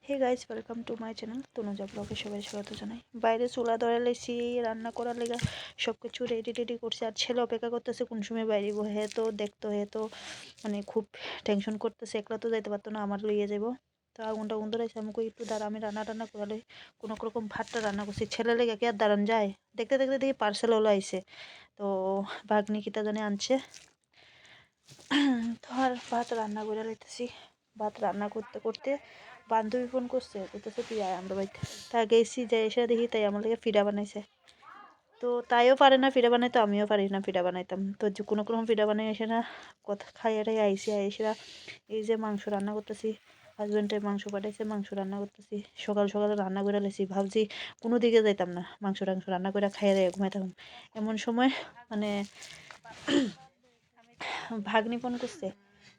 Hey guys, welcome to my channel Tanuja ব্লগে সবাই স্বাগত জানাই। বাইরে চুলা ধরে লেছি, রান্না করার লেগা সব কিছু রেডি টেডি করছে। আর ছেলে অপেক্ষা করতেছে কোন সময় বাইরে হে তো দেখতো, হে তো মানে খুব টেনশন করতেছে, একলা তো যাইতে পারতো না, আমার লইয়ে যাবো। তো আগুনটা আগুন ধরেছে, আমি কই একটু দাঁড়া, আমি রান্না করালে কোনো রকম ভাতটা রান্না করছি। ছেলে লেগে কি আর দাঁড়ান যায়? দেখতে দেখতে দেখি পার্সেল হলো আইসে। তো ভাগ্নি কিতা জানে আনছে। তো আর ভাত রান্না করে লাইতেছি। ভাত রান্না করতে করতে বান্ধবী ফোন করছে, বলতেছে তুই আয় আমরা বাড়িতে। তা গেছি, যাই এসে দেখি তাই আমার লাগে ফিডা বানাইছে। তো তাইও পারে না ফিডা বানাইতে, আমিও পারি না ফিডা বানাইতাম। তো যে কোনো রকম ফিডা বানাই এসে না কথা খাইয়ে টাই আইসি, আইসিরা এই যে মাংস রান্না করতেছি। হাজব্যান্ডের মাংস পাঠাইছে, মাংস রান্না করতেছি। সকাল সকালে রান্না করে লেছি, ভাবছি কোনো দিকে যাইতাম না, মাংস টাংস রান্না করে খাইয়ে দিয়ে ঘুমাইতাম। এমন সময় মানে ভাগ্নি ফোন করছে,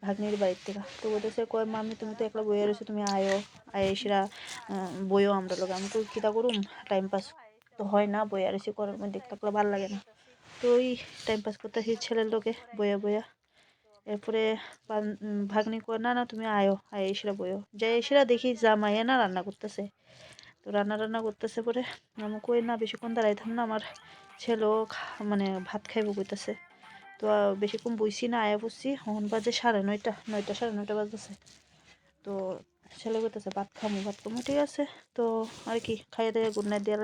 ভাগ্নির বাড়ির থেকে। তো বলতেছে কয় মামি তুমি তো একলা বইয়া রয়েছো, তুমি আয়ো, আয় এসেরা বইও আমরা লোক। আমি তো কিতা করুম, টাইম পাস তো হয় না, বইয়া রয়েছি করার মধ্যে থাকলে ভালো লাগে না। তো ওই টাইম পাস করতেছি ছেলের লোকে বইয়া বইয়া। এরপরে ভাগ্নি কয় না না তুমি আয়ো, আয় এসেরা বইও। যাই এসেরা দেখি জামাইয়া না রান্না করতেছে। তো রান্না করতেছে পরে আমি কই না বেশিক্ষণ দাঁড়াইতাম না, আমার ছেলেও মানে ভাত খাইব কইতাছে। তো বেশিক্ষণ বইছি না, আয়া পড়ছি, এখন বাজে 9:30, 9:30 বাজতেছে। তো ছেলে কইতেছে ভাত খামো, ঠিক আছে। তো আর কি খাইয়ে দিয়ে গুড নাইট দিয়ে